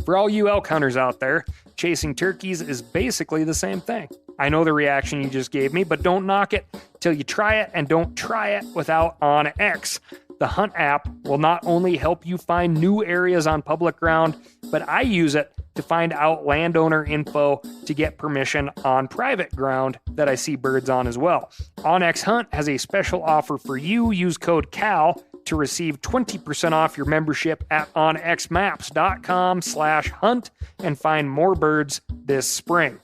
For all you elk hunters out there, chasing turkeys is basically the same thing. I know the reaction you just gave me, but don't knock it till you try it, and don't try it without OnX. The Hunt app will not only help you find new areas on public ground, but I use it to find out landowner info to get permission on private ground that I see birds on as well. OnX Hunt has a special offer for you. Use code CAL to receive 20% off your membership at onxmaps.com/hunt and find more birds this spring.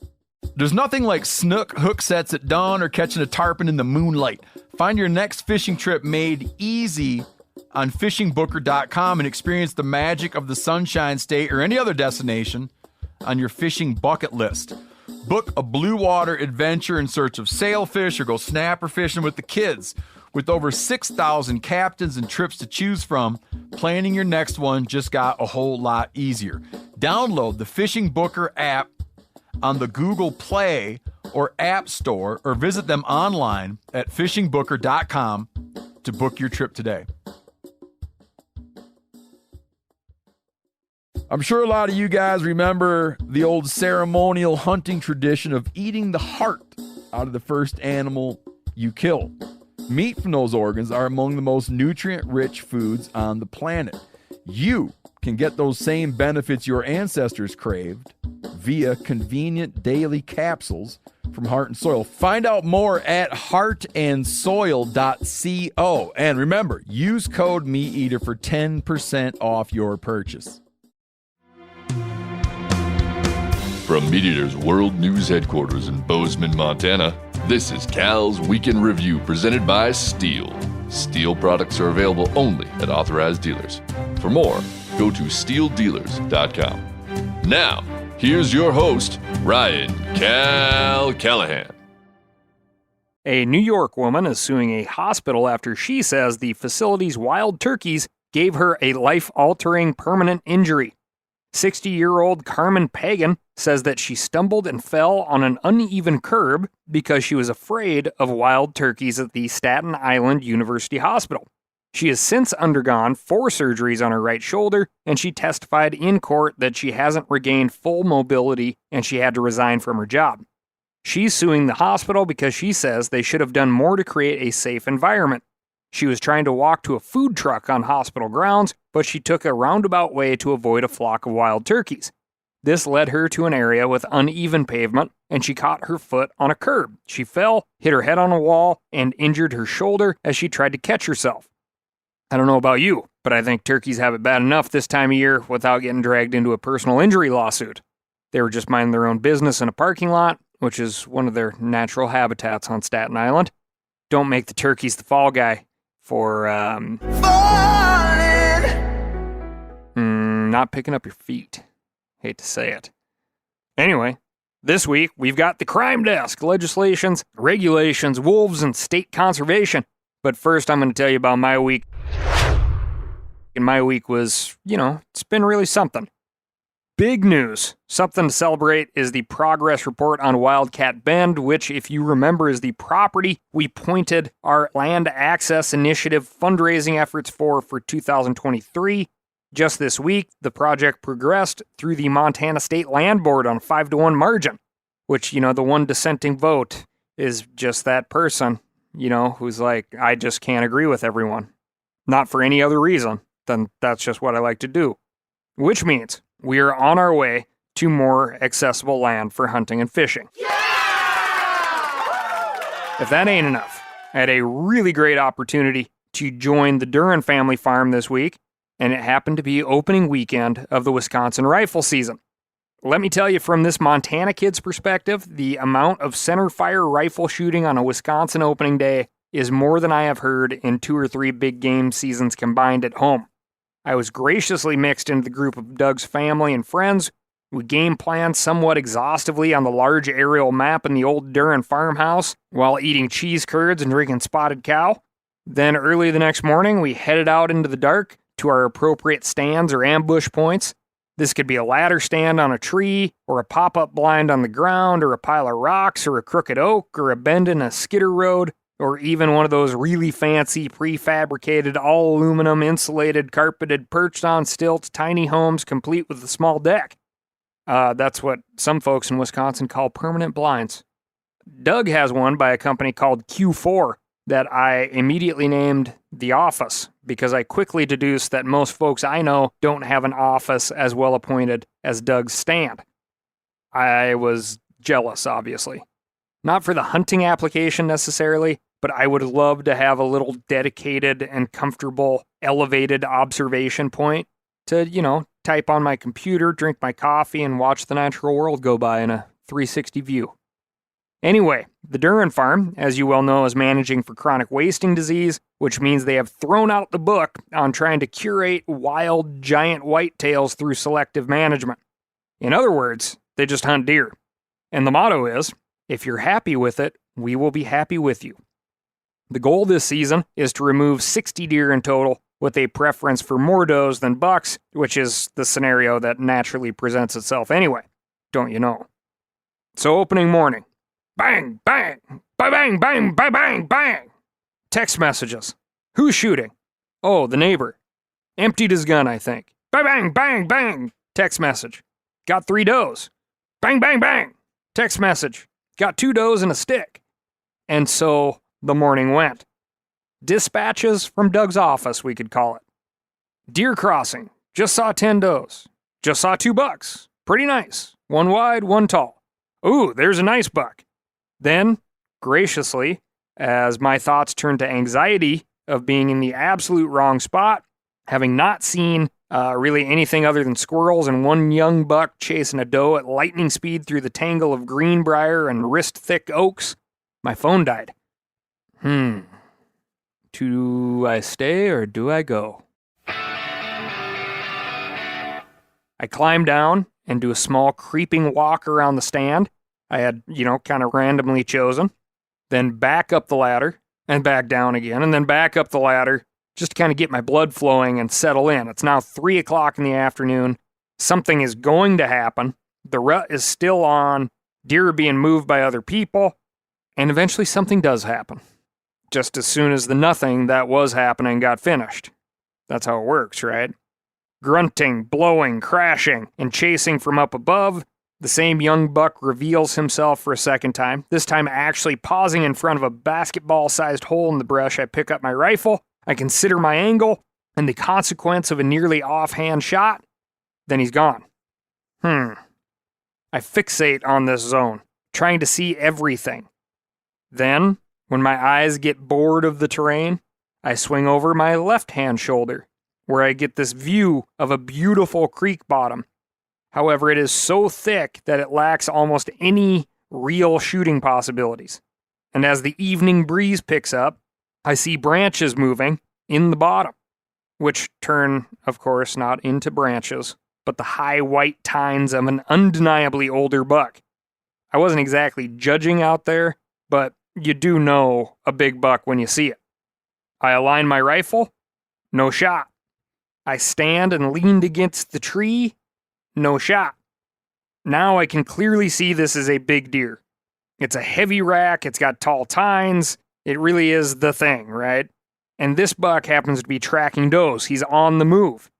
There's nothing like snook hook sets at dawn or catching a tarpon in the moonlight. Find your next fishing trip made easy on fishingbooker.com and experience the magic of the Sunshine State or any other destination on your fishing bucket list. Book a blue water adventure in search of sailfish or go snapper fishing with the kids. With over 6,000 captains and trips to choose from, planning your next one just got a whole lot easier. Download the Fishing Booker app on the Google Play or App Store, or visit them online at fishingbooker.com to book your trip today. I'm sure a lot of you guys remember the old ceremonial hunting tradition of eating the heart out of the first animal you kill. Meat from those organs are among the most nutrient-rich foods on the planet. You can get those same benefits your ancestors craved via convenient daily capsules from Heart and Soil. Find out more at heartandsoil.co. And remember, use code MeatEater for 10% off your purchase. From MeatEater's World News Headquarters in Bozeman, Montana, this is Cal's Weekend Review presented by Steel. Steel products are available only at authorized dealers. For more, go to steeldealers.com. Now, here's your host, Ryan Cal Callahan. A New York woman is suing a hospital after she says the facility's wild turkeys gave her a life-altering permanent injury. 60-year-old Carmen Pagan says that she stumbled and fell on an uneven curb because she was afraid of wild turkeys at the Staten Island University Hospital. She has since undergone 4 surgeries on her right shoulder, and she testified in court that she hasn't regained full mobility and she had to resign from her job. She's suing the hospital because she says they should have done more to create a safe environment. She was trying to walk to a food truck on hospital grounds, but she took a roundabout way to avoid a flock of wild turkeys. This led her to an area with uneven pavement, and she caught her foot on a curb. She fell, hit her head on a wall, and injured her shoulder as she tried to catch herself. I don't know about you, but I think turkeys have it bad enough this time of year without getting dragged into a personal injury lawsuit. They were just minding their own business in a parking lot, which is one of their natural habitats on Staten Island. Don't make the turkeys the fall guy for, not picking up your feet. Hate to say it. Anyway, this week we've got the crime desk, legislations, regulations, wolves, and state conservation. But first I'm going to tell you about my week. And my week was, it's been really something. Big news. Something to celebrate is the progress report on Wildcat Bend, which, if you remember, is the property we pointed our land access initiative fundraising efforts for 2023. Just this week, the project progressed through the Montana State Land Board on a 5-1 margin, which, the one dissenting vote is just that person, who's like, I just can't agree with everyone. Not for any other reason than that's just what I like to do. Which means we are on our way to more accessible land for hunting and fishing. Yeah! If that ain't enough, I had a really great opportunity to join the Duran family farm this week, and it happened to be opening weekend of the Wisconsin rifle season. Let me tell you, from this Montana kid's perspective, the amount of center fire rifle shooting on a Wisconsin opening day is more than I have heard in 2 or 3 big game seasons combined at home. I was graciously mixed into the group of Doug's family and friends. We game planned somewhat exhaustively on the large aerial map in the old Duran farmhouse while eating cheese curds and drinking spotted cow. Then early the next morning, we headed out into the dark to our appropriate stands or ambush points. This could be a ladder stand on a tree, or a pop-up blind on the ground, or a pile of rocks, or a crooked oak, or a bend in a skidder road, or even one of those really fancy prefabricated all aluminum insulated carpeted perched on stilts tiny homes complete with a small deck. That's what some folks in Wisconsin call permanent blinds. Doug has one by a company called Q4 that I immediately named The Office because I quickly deduced that most folks I know don't have an office as well appointed as Doug's stand. I was jealous, obviously. Not for the hunting application necessarily, but I would love to have a little dedicated and comfortable elevated observation point to, type on my computer, drink my coffee, and watch the natural world go by in a 360 view. Anyway, the Duren farm, as you well know, is managing for chronic wasting disease, which means they have thrown out the book on trying to curate wild giant whitetails through selective management. In other words, they just hunt deer. And the motto is, if you're happy with it, we will be happy with you. The goal this season is to remove 60 deer in total, with a preference for more does than bucks, which is the scenario that naturally presents itself anyway, don't you know? So opening morning, bang, bang, bang, bang, bang, bang, bang. Text messages. Who's shooting? Oh, the neighbor. Emptied his gun, I think. Bang, bang, bang, bang. Text message. Got 3 does. Bang, bang, bang. Text message. Got 2 does and a stick. And so the morning went. Dispatches from Doug's office, we could call it. Deer crossing. Just saw 10 does. Just saw 2 bucks. Pretty nice. 1 wide, 1 tall. Ooh, there's a nice buck. Then, graciously, as my thoughts turned to anxiety of being in the absolute wrong spot, having not seen really anything other than squirrels and 1 young buck chasing a doe at lightning speed through the tangle of greenbrier and wrist-thick oaks, my phone died. Do I stay or do I go? I climb down and do a small creeping walk around the stand I had, kind of randomly chosen, then back up the ladder and back down again, and then back up the ladder just to kind of get my blood flowing and settle in. It's now 3 o'clock in the afternoon. Something is going to happen. The rut is still on. Deer are being moved by other people. And eventually something does happen. Just as soon as the nothing that was happening got finished. That's how it works, right? Grunting, blowing, crashing, and chasing from up above, the same young buck reveals himself for a second time, this time actually pausing in front of a basketball-sized hole in the brush. I pick up my rifle, I consider my angle, and the consequence of a nearly offhand shot, then he's gone. I fixate on this zone, trying to see everything. Then, when my eyes get bored of the terrain, I swing over my left-hand shoulder, where I get this view of a beautiful creek bottom. However, it is so thick that it lacks almost any real shooting possibilities. And as the evening breeze picks up, I see branches moving in the bottom, which turn, of course, not into branches, but the high white tines of an undeniably older buck. I wasn't exactly judging out there, but you do know a big buck when you see it. I align my rifle, no shot. I stand and leaned against the tree, no shot. Now I can clearly see this is a big deer. It's a heavy rack, it's got tall tines, it really is the thing, right? And this buck happens to be tracking does. He's on the move.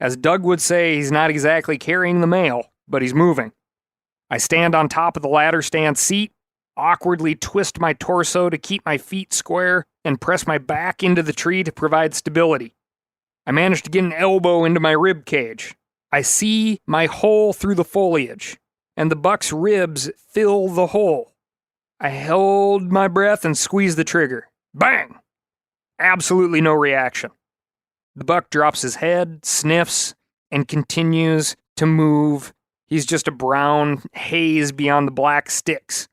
As Doug would say, he's not exactly carrying the mail, but he's moving. I stand on top of the ladder stand seat, awkwardly twist my torso to keep my feet square, and press my back into the tree to provide stability. I manage to get an elbow into my rib cage. I see my hole through the foliage, and the buck's ribs fill the hole. I held my breath and squeezed the trigger. Bang! Absolutely no reaction. The buck drops his head, sniffs, and continues to move. He's just a brown haze beyond the black sticks.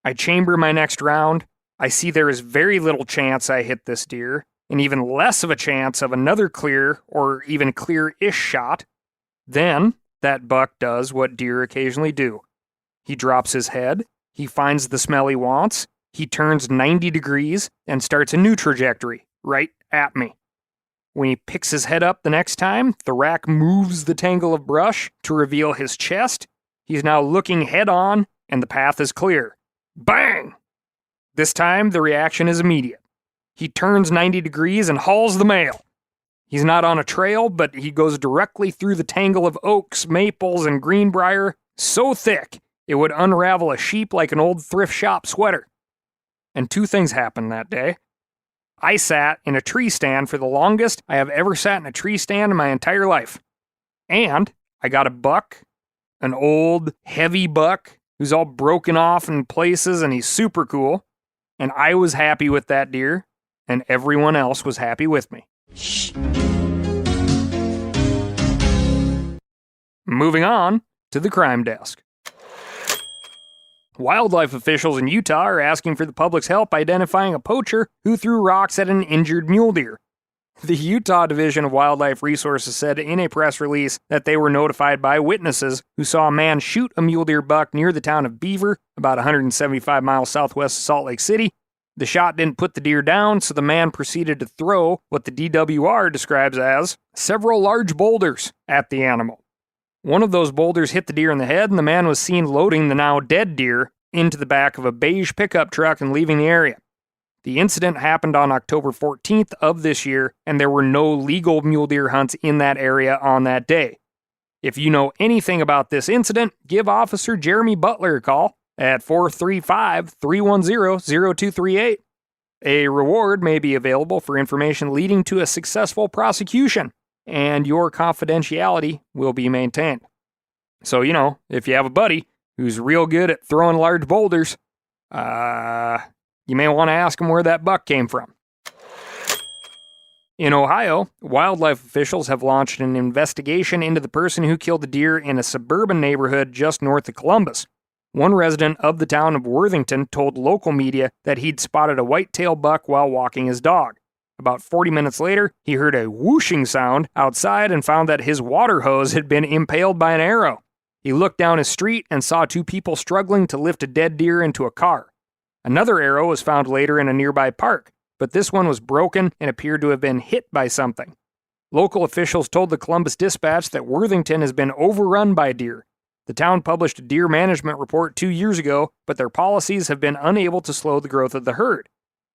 I chamber my next round. I see there is very little chance I hit this deer, and even less of a chance of another clear or even clear-ish shot. Then, that buck does what deer occasionally do. He drops his head, he finds the smell he wants, he turns 90 degrees and starts a new trajectory, right at me. When he picks his head up the next time, the rack moves the tangle of brush to reveal his chest. He's now looking head on, and the path is clear. Bang! This time, the reaction is immediate. He turns 90 degrees and hauls the mail. He's not on a trail, but he goes directly through the tangle of oaks, maples, and greenbrier, so thick it would unravel a sheep like an old thrift shop sweater. And 2 things happened that day. I sat in a tree stand for the longest I have ever sat in a tree stand in my entire life. And I got a buck, an old, heavy buck, who's all broken off in places and he's super cool. And I was happy with that deer, and everyone else was happy with me. Moving on to the crime desk. Wildlife officials in Utah are asking for the public's help identifying a poacher who threw rocks at an injured mule deer. The Utah Division of Wildlife Resources said in a press release that they were notified by witnesses who saw a man shoot a mule deer buck near the town of Beaver, about 175 miles southwest of Salt Lake City. The shot didn't put the deer down, so the man proceeded to throw what the DWR describes as several large boulders at the animal. One of those boulders hit the deer in the head, and the man was seen loading the now dead deer into the back of a beige pickup truck and leaving the area. The incident happened on October 14th of this year, and there were no legal mule deer hunts in that area on that day. If you know anything about this incident, give Officer Jeremy Butler a call at 435-310-0238. A reward may be available for information leading to a successful prosecution, and your confidentiality will be maintained. So, if you have a buddy who's real good at throwing large boulders, you may want to ask him where that buck came from. In Ohio, wildlife officials have launched an investigation into the person who killed the deer in a suburban neighborhood just north of Columbus. One resident of the town of Worthington told local media that he'd spotted a white-tailed buck while walking his dog. About 40 minutes later, he heard a whooshing sound outside and found that his water hose had been impaled by an arrow. He looked down his street and saw 2 people struggling to lift a dead deer into a car. Another arrow was found later in a nearby park, but this one was broken and appeared to have been hit by something. Local officials told the Columbus Dispatch that Worthington has been overrun by deer. The town published a deer management report 2 years ago, but their policies have been unable to slow the growth of the herd.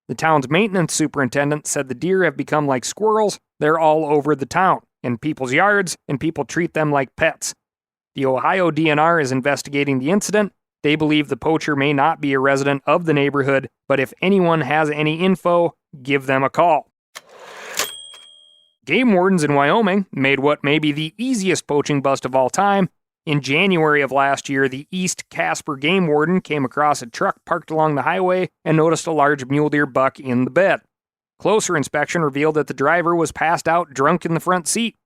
The town's maintenance superintendent said the deer have become like squirrels. They're all over the town, in people's yards, and people treat them like pets. The Ohio DNR is investigating the incident. They believe the poacher may not be a resident of the neighborhood, but if anyone has any info, give them a call. Game wardens in Wyoming made what may be the easiest poaching bust of all time. In January of last year, the East Casper game warden came across a truck parked along the highway and noticed a large mule deer buck in the bed. Closer inspection revealed that the driver was passed out drunk in the front seat.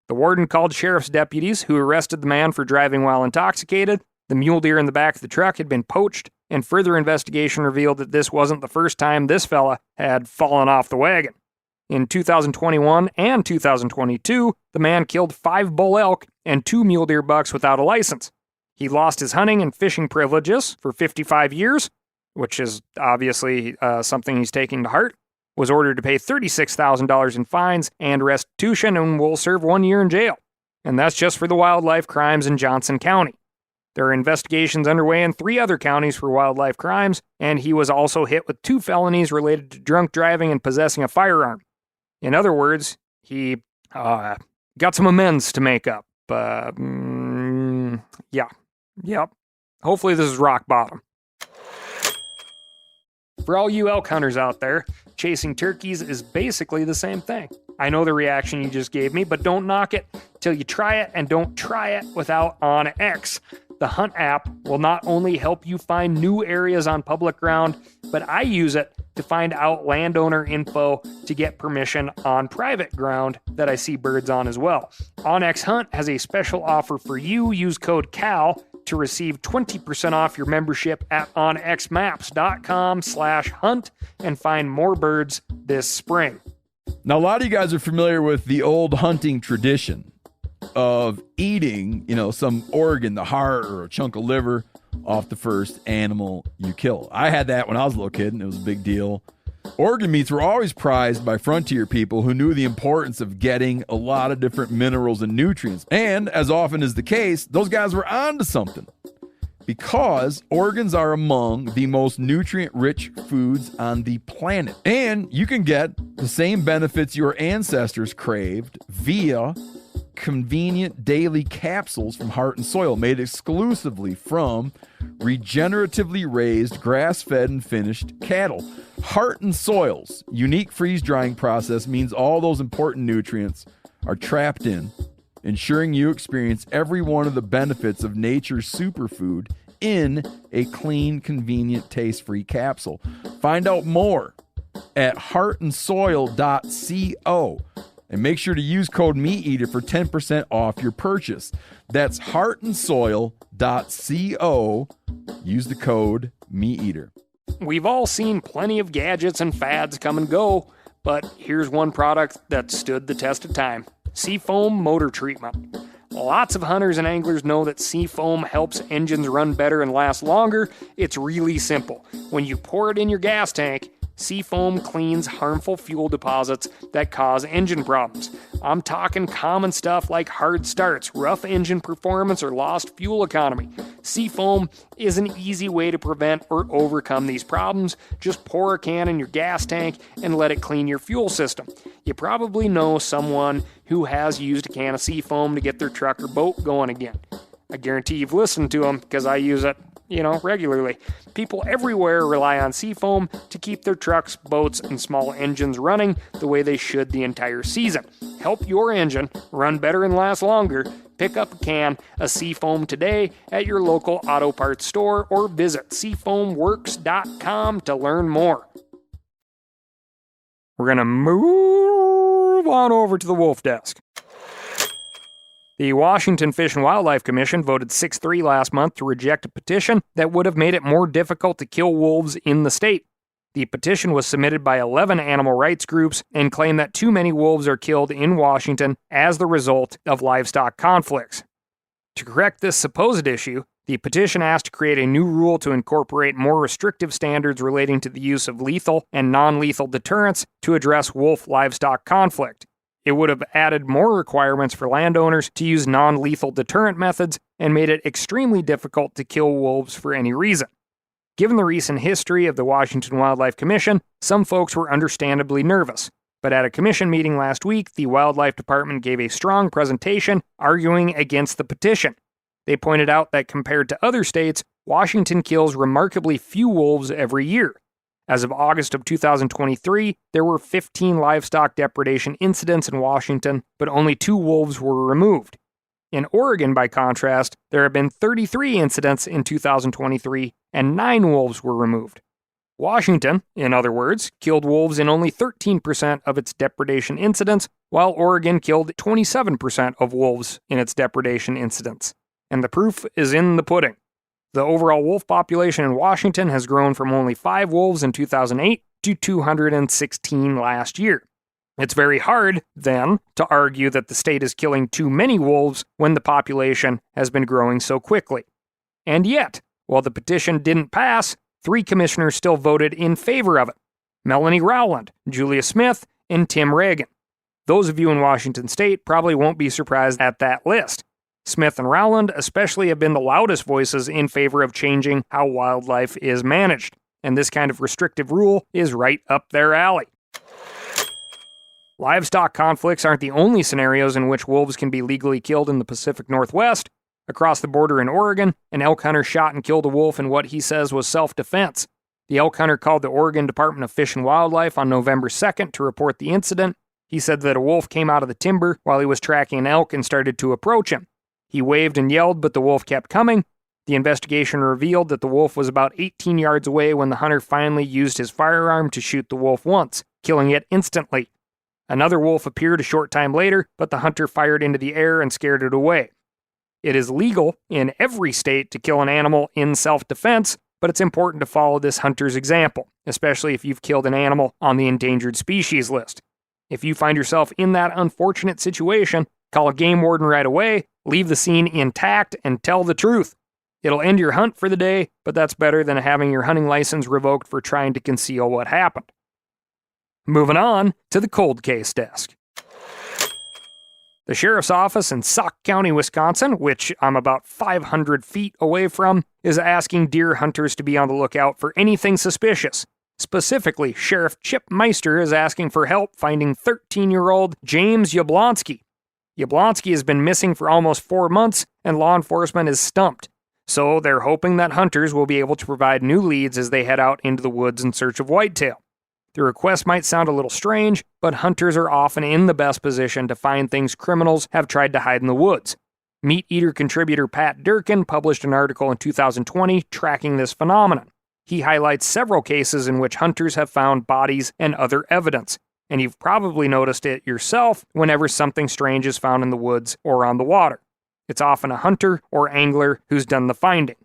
The warden called sheriff's deputies, who arrested the man for driving while intoxicated. The mule deer in the back of the truck had been poached, and further investigation revealed that this wasn't the first time this fella had fallen off the wagon. In 2021 and 2022, the man killed 5 bull elk and 2 mule deer bucks without a license. He lost his hunting and fishing privileges for 55 years, which is obviously something he's taking to heart, was ordered to pay $36,000 in fines and restitution, and will serve 1 year in jail. And that's just for the wildlife crimes in Johnson County. There are investigations underway in 3 other counties for wildlife crimes, and he was also hit with 2 felonies related to drunk driving and possessing a firearm. In other words, he got some amends to make up. Yep. Hopefully this is rock bottom. For all you elk hunters out there, chasing turkeys is basically the same thing. I know the reaction you just gave me, but don't knock it till you try it, and don't try it without OnX. The Hunt app will not only help you find new areas on public ground, but I use it to find out landowner info to get permission on private ground that I see birds on as well. OnX Hunt has a special offer for you. Use code CAL to receive 20% off your membership at onxmaps.com/hunt and find more birds this spring. Now, a lot of you guys are familiar with the old hunting tradition of eating, some organ, the heart or a chunk of liver off the first animal you kill. I had that when I was a little kid, and it was a big deal. Organ meats were always prized by frontier people who knew the importance of getting a lot of different minerals and nutrients. And as often is the case, those guys were onto something. because organs are among the most nutrient-rich foods on the planet. And you can get the same benefits your ancestors craved via convenient daily capsules from Heart and Soil, made exclusively from regeneratively raised, grass-fed, and finished cattle. Heart and Soil's unique freeze-drying process means all those important nutrients are trapped in, ensuring you experience every one of the benefits of nature's superfood in a clean, convenient, taste-free capsule. Find out more at heartandsoil.co. And make sure to use code MeatEater for 10% off your purchase. That's heartandsoil.co. Use the code MeatEater. We've all seen plenty of gadgets and fads come and go, but here's one product that stood the test of time: Seafoam Motor Treatment. Lots of hunters and anglers know that Seafoam helps engines run better and last longer. It's really simple. When you pour it in your gas tank, Seafoam cleans harmful fuel deposits that cause engine problems. I'm talking common stuff like hard starts, rough engine performance, or lost fuel economy. Seafoam is an easy way to prevent or overcome these problems. Just pour a can in your gas tank and let it clean your fuel system. You probably know someone who has used a can of Seafoam to get their truck or boat going again. I guarantee you've listened to them because I use it, regularly. People everywhere rely on Seafoam to keep their trucks, boats, and small engines running the way they should the entire season. Help your engine run better and last longer. Pick up a can of Seafoam today at your local auto parts store or visit seafoamworks.com to learn more. We're going to move on over to the wolf desk. The Washington Fish and Wildlife Commission voted 6-3 last month to reject a petition that would have made it more difficult to kill wolves in the state. The petition was submitted by 11 animal rights groups and claimed that too many wolves are killed in Washington as the result of livestock conflicts. To correct this supposed issue, the petition asked to create a new rule to incorporate more restrictive standards relating to the use of lethal and non-lethal deterrents to address wolf-livestock conflict. It would have added more requirements for landowners to use non-lethal deterrent methods and made it extremely difficult to kill wolves for any reason. Given the recent history of the Washington Wildlife Commission, some folks were understandably nervous. But at a commission meeting last week, the Wildlife Department gave a strong presentation arguing against the petition. They pointed out that compared to other states, Washington kills remarkably few wolves every year. As of August of 2023, there were 15 livestock depredation incidents in Washington, but only 2 wolves were removed. In Oregon, by contrast, there have been 33 incidents in 2023, and 9 wolves were removed. Washington, in other words, killed wolves in only 13% of its depredation incidents, while Oregon killed 27% of wolves in its depredation incidents. And the proof is in the pudding. The overall wolf population in Washington has grown from only 5 wolves in 2008 to 216 last year. It's very hard, then, to argue that the state is killing too many wolves when the population has been growing so quickly. And yet, while the petition didn't pass, 3 commissioners still voted in favor of it: Melanie Rowland, Julia Smith, and Tim Reagan. Those of you in Washington state probably won't be surprised at that list. Smith and Rowland especially have been the loudest voices in favor of changing how wildlife is managed, and this kind of restrictive rule is right up their alley. Livestock conflicts aren't the only scenarios in which wolves can be legally killed in the Pacific Northwest. Across the border in Oregon, an elk hunter shot and killed a wolf in what he says was self-defense. The elk hunter called the Oregon Department of Fish and Wildlife on November 2nd to report the incident. He said that a wolf came out of the timber while he was tracking an elk and started to approach him. He waved and yelled, but the wolf kept coming. The investigation revealed that the wolf was about 18 yards away when the hunter finally used his firearm to shoot the wolf once, killing it instantly. Another wolf appeared a short time later, but the hunter fired into the air and scared it away. It is legal in every state to kill an animal in self-defense, but it's important to follow this hunter's example, especially if you've killed an animal on the endangered species list. If you find yourself in that unfortunate situation, call a game warden right away, leave the scene intact, and tell the truth. It'll end your hunt for the day, but that's better than having your hunting license revoked for trying to conceal what happened. Moving on to the cold case desk. The sheriff's office in Sauk County, Wisconsin, which I'm about 500 feet away from, is asking deer hunters to be on the lookout for anything suspicious. Specifically, Sheriff Chip Meister is asking for help finding 13-year-old James Yablonsky. Yablonsky has been missing for almost 4 months, and law enforcement is stumped. So they're hoping that hunters will be able to provide new leads as they head out into the woods in search of whitetail. The request might sound a little strange, but hunters are often in the best position to find things criminals have tried to hide in the woods. Meat Eater contributor Pat Durkin published an article in 2020 tracking this phenomenon. He highlights several cases in which hunters have found bodies and other evidence, and you've probably noticed it yourself whenever something strange is found in the woods or on the water. It's often a hunter or angler who's done the finding.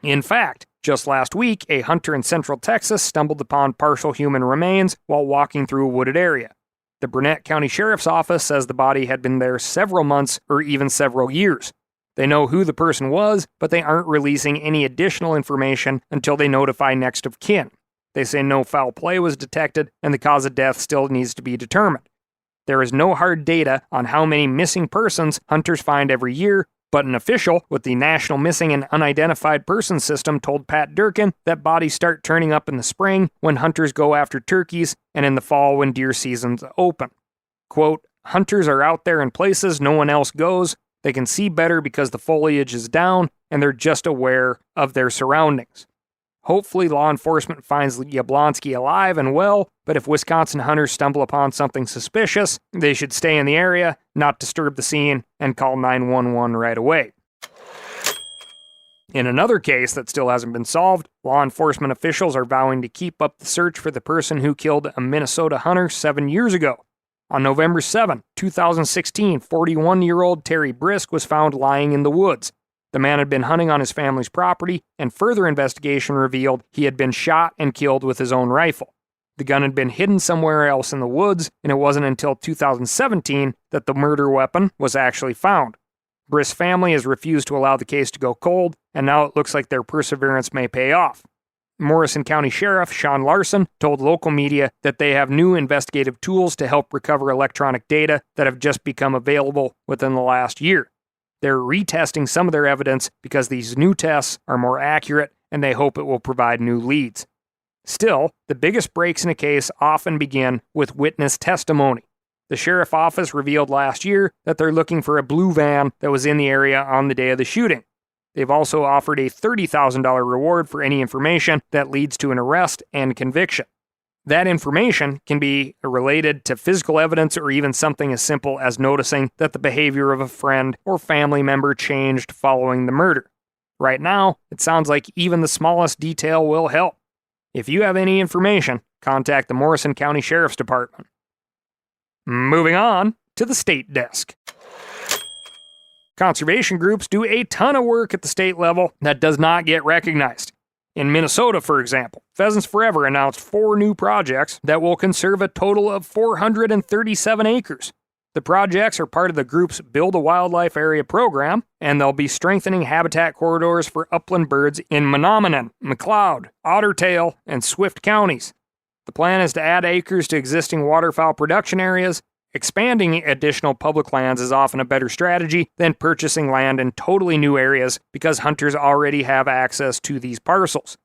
In fact, just last week, a hunter in central Texas stumbled upon partial human remains while walking through a wooded area. The Burnett County Sheriff's Office says the body had been there several months or even several years. They know who the person was, but they aren't releasing any additional information until they notify next of kin. They say no foul play was detected and the cause of death still needs to be determined. There is no hard data on how many missing persons hunters find every year, but an official with the National Missing and Unidentified Persons System told Pat Durkin that bodies start turning up in the spring when hunters go after turkeys and in the fall when deer seasons open. Quote, hunters are out there in places no one else goes. They can see better because the foliage is down and they're just aware of their surroundings. Hopefully law enforcement finds Yablonsky alive and well, but if Wisconsin hunters stumble upon something suspicious, they should stay in the area, not disturb the scene, and call 911 right away. In another case that still hasn't been solved, law enforcement officials are vowing to keep up the search for the person who killed a Minnesota hunter 7 years ago. On November 7, 2016, 41-year-old Terry Brisk was found lying in the woods. The man had been hunting on his family's property, and further investigation revealed he had been shot and killed with his own rifle. The gun had been hidden somewhere else in the woods, and it wasn't until 2017 that the murder weapon was actually found. Brisk's family has refused to allow the case to go cold, and now it looks like their perseverance may pay off. Morrison County Sheriff Sean Larson told local media that they have new investigative tools to help recover electronic data that have just become available within the last year. They're retesting some of their evidence because these new tests are more accurate and they hope it will provide new leads. Still, the biggest breaks in a case often begin with witness testimony. The sheriff's office revealed last year that they're looking for a blue van that was in the area on the day of the shooting. They've also offered a $30,000 reward for any information that leads to an arrest and conviction. That information can be related to physical evidence or even something as simple as noticing that the behavior of a friend or family member changed following the murder. Right now, it sounds like even the smallest detail will help. If you have any information, contact the Morrison County Sheriff's Department. Moving on to the state desk. Conservation groups do a ton of work at the state level that does not get recognized. In Minnesota, for example, Pheasants Forever announced 4 new projects that will conserve a total of 437 acres. The projects are part of the group's Build a Wildlife Area program, and they'll be strengthening habitat corridors for upland birds in Menominee, McLeod, Ottertail, and Swift counties. The plan is to add acres to existing waterfowl production areas. Expanding additional public lands is often a better strategy than purchasing land in totally new areas because hunters already have access to these parcels.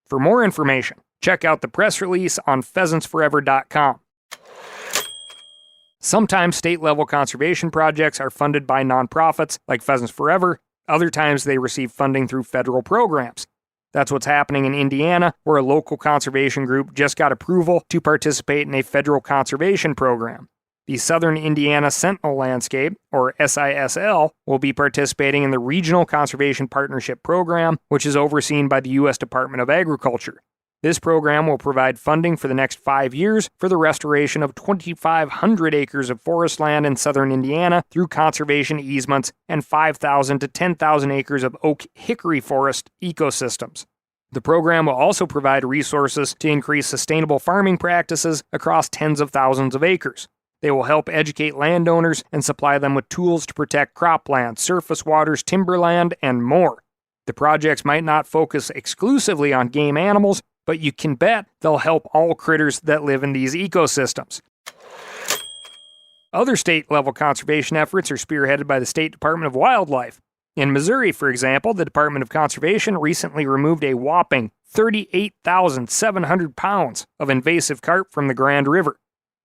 For more information, check out the press release on pheasantsforever.com. Sometimes state-level conservation projects are funded by nonprofits like Pheasants Forever. Other times they receive funding through federal programs. That's what's happening in Indiana, where a local conservation group just got approval to participate in a federal conservation program. The Southern Indiana Sentinel Landscape, or SISL, will be participating in the Regional Conservation Partnership Program, which is overseen by the U.S. Department of Agriculture. This program will provide funding for the next 5 years for the restoration of 2,500 acres of forest land in southern Indiana through conservation easements and 5,000 to 10,000 acres of oak hickory forest ecosystems. The program will also provide resources to increase sustainable farming practices across tens of thousands of acres. They will help educate landowners and supply them with tools to protect cropland, surface waters, timberland, and more. The projects might not focus exclusively on game animals, but you can bet they'll help all critters that live in these ecosystems. Other state-level conservation efforts are spearheaded by the State Department of Wildlife. In Missouri, for example, the Department of Conservation recently removed a whopping 38,700 pounds of invasive carp from the Grand River.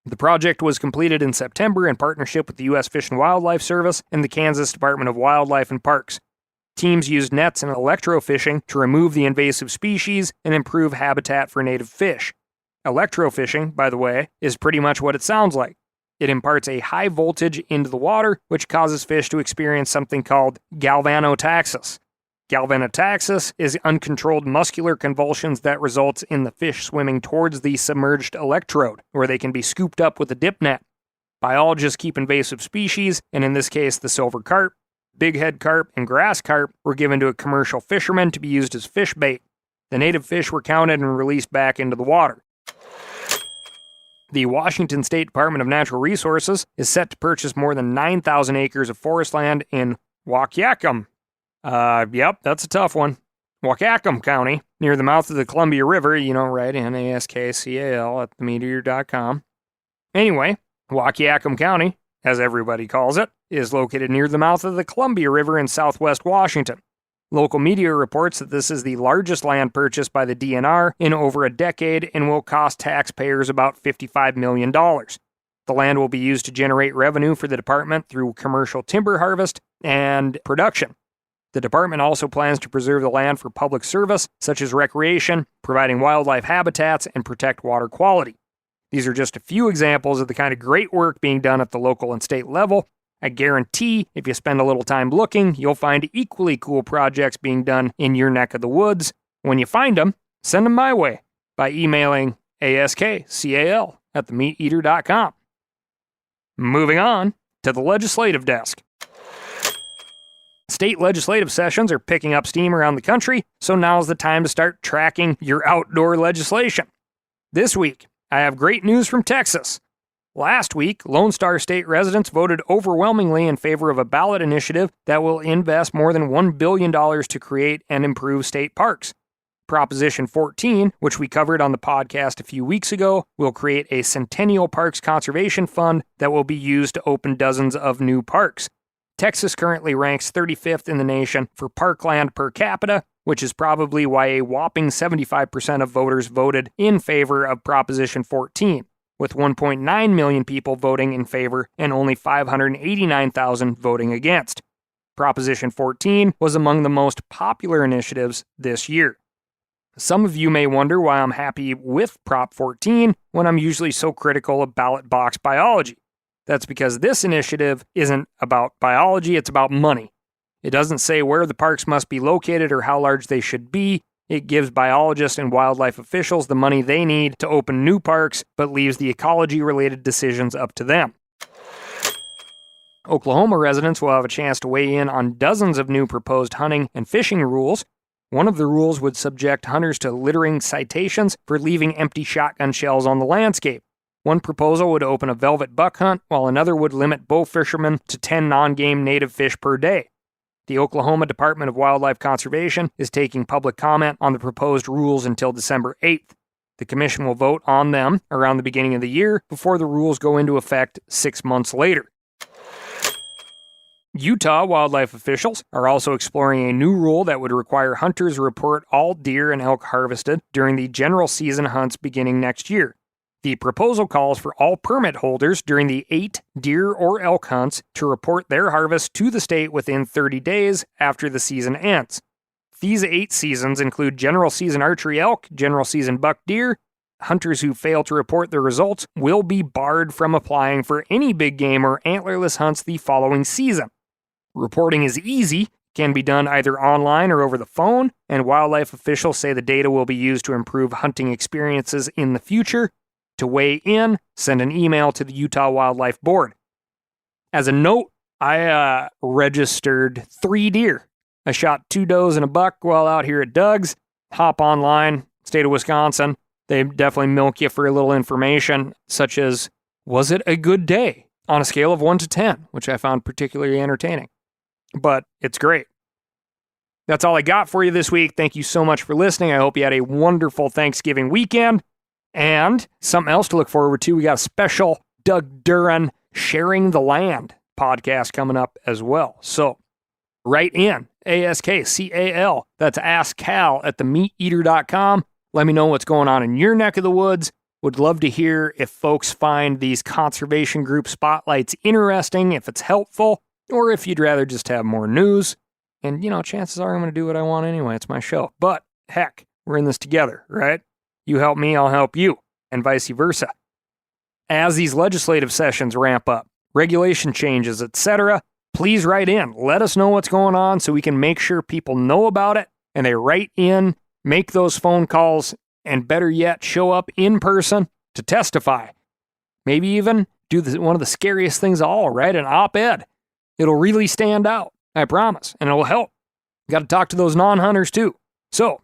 The project was completed in September in partnership with the U.S. Fish and Wildlife Service and the Kansas Department of Wildlife and Parks. Teams used nets and electrofishing to remove the invasive species and improve habitat for native fish. Electrofishing, by the way, is pretty much what it sounds like. It imparts a high voltage into the water, which causes fish to experience something called galvanotaxis. Galvanotaxis is uncontrolled muscular convulsions that results in the fish swimming towards the submerged electrode, where they can be scooped up with a dip net. Biologists keep invasive species, and in this case the silver carp, bighead carp, and grass carp were given to a commercial fisherman to be used as fish bait. The native fish were counted and released back into the water. The Washington State Department of Natural Resources is set to purchase more than 9,000 acres of forest land in Waukegan. Yep, that's a tough one. Waukegan County, near the mouth of the Columbia River, right, NASKCAL at themeateater.com. Anyway, Waukegan County, as everybody calls it, is located near the mouth of the Columbia River in southwest Washington. Local media reports that this is the largest land purchased by the DNR in over a decade and will cost taxpayers about $55 million. The land will be used to generate revenue for the department through commercial timber harvest and production. The department also plans to preserve the land for public service, such as recreation, providing wildlife habitats, and protect water quality. These are just a few examples of the kind of great work being done at the local and state level. I guarantee if you spend a little time looking, you'll find equally cool projects being done in your neck of the woods. When you find them, send them my way by emailing askcal@themeateater.com. Moving on to the legislative desk. State legislative sessions are picking up steam around the country, so now's the time to start tracking your outdoor legislation. This week, I have great news from Texas. Last week, Lone Star State residents voted overwhelmingly in favor of a ballot initiative that will invest more than $1 billion to create and improve state parks. Proposition 14, which we covered on the podcast a few weeks ago, will create a Centennial Parks Conservation Fund that will be used to open dozens of new parks. Texas currently ranks 35th in the nation for parkland per capita, which is probably why a whopping 75% of voters voted in favor of Proposition 14. With 1.9 million people voting in favor and only 589,000 voting against. Proposition 14 was among the most popular initiatives this year. Some of you may wonder why I'm happy with Prop 14 when I'm usually so critical of ballot box biology. That's because this initiative isn't about biology, it's about money. It doesn't say where the parks must be located or how large they should be. It gives biologists and wildlife officials the money they need to open new parks, but leaves the ecology-related decisions up to them. Oklahoma residents will have a chance to weigh in on dozens of new proposed hunting and fishing rules. One of the rules would subject hunters to littering citations for leaving empty shotgun shells on the landscape. One proposal would open a velvet buck hunt, while another would limit bow fishermen to 10 non-game native fish per day. The Oklahoma Department of Wildlife Conservation is taking public comment on the proposed rules until December 8th. The commission will vote on them around the beginning of the year before the rules go into effect 6 months later. Utah wildlife officials are also exploring a new rule that would require hunters report all deer and elk harvested during the general season hunts beginning next year. The proposal calls for all permit holders during the 8 deer or elk hunts to report their harvest to the state within 30 days after the season ends. These 8 seasons include general season archery elk, general season buck deer. Hunters who fail to report their results will be barred from applying for any big game or antlerless hunts the following season. Reporting is easy, can be done either online or over the phone, and wildlife officials say the data will be used to improve hunting experiences in the future. To weigh in, send an email to the Utah Wildlife Board. As a note, I registered 3 deer. I shot 2 does and a buck while out here at Doug's. Hop online, state of Wisconsin. They definitely milk you for a little information, such as, was it a good day? On a scale of 1 to 10, which I found particularly entertaining. But it's great. That's all I got for you this week. Thank you so much for listening. I hope you had a wonderful Thanksgiving weekend. And something else to look forward to, we got a special Doug Duran Sharing the Land podcast coming up as well. So write in, ASKCAL. That's AskCal at themeateater.com. Let me know what's going on in your neck of the woods. Would love to hear if folks find these conservation group spotlights interesting, if it's helpful, or if you'd rather just have more news. And, chances are I'm going to do what I want anyway. It's my show. But, heck, we're in this together, right? You help me, I'll help you, and vice versa. As these legislative sessions ramp up, regulation changes, etc., please write in. Let us know what's going on so we can make sure people know about it, and they write in, make those phone calls, and better yet, show up in person to testify. Maybe even do one of the scariest things of all, write an op-ed. It'll really stand out, I promise, and it'll help. Got to talk to those non-hunters too. So,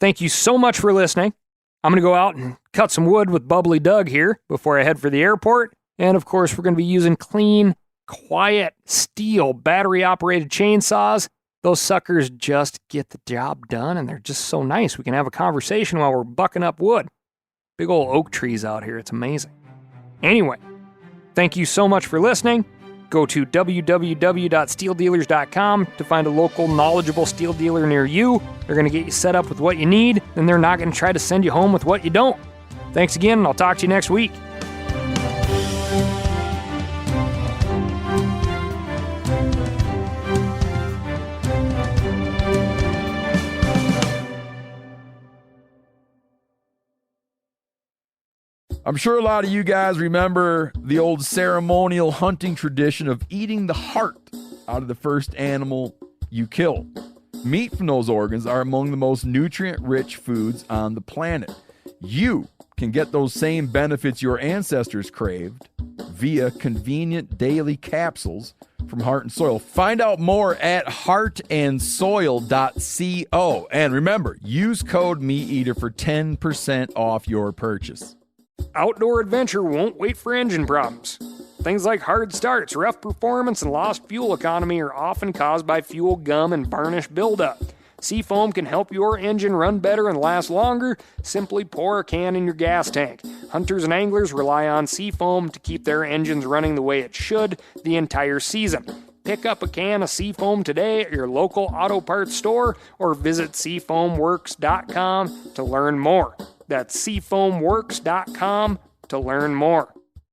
thank you so much for listening. I'm going to go out and cut some wood with Bubbly Doug here before I head for the airport. And of course, we're going to be using clean, quiet, steel, battery-operated chainsaws. Those suckers just get the job done, and they're just so nice. We can have a conversation while we're bucking up wood. Big old oak trees out here. It's amazing. Anyway, thank you so much for listening. Go to www.steeldealers.com to find a local, knowledgeable steel dealer near you. They're going to get you set up with what you need, and they're not going to try to send you home with what you don't. Thanks again, and I'll talk to you next week. I'm sure a lot of you guys remember the old ceremonial hunting tradition of eating the heart out of the first animal you kill. Meat from those organs are among the most nutrient-rich foods on the planet. You can get those same benefits your ancestors craved via convenient daily capsules from Heart and Soil. Find out more at heartandsoil.co. And remember, use code MeatEater for 10% off your purchase. Outdoor adventure won't wait for engine problems. Things like hard starts, rough performance, and lost fuel economy are often caused by fuel gum and varnish buildup. Seafoam can help your engine run better and last longer. Simply pour a can in your gas tank. Hunters and anglers rely on Seafoam to keep their engines running the way it should the entire season. Pick up a can of Seafoam today at your local auto parts store or visit seafoamworks.com to learn more. That's seafoamworks.com to learn more.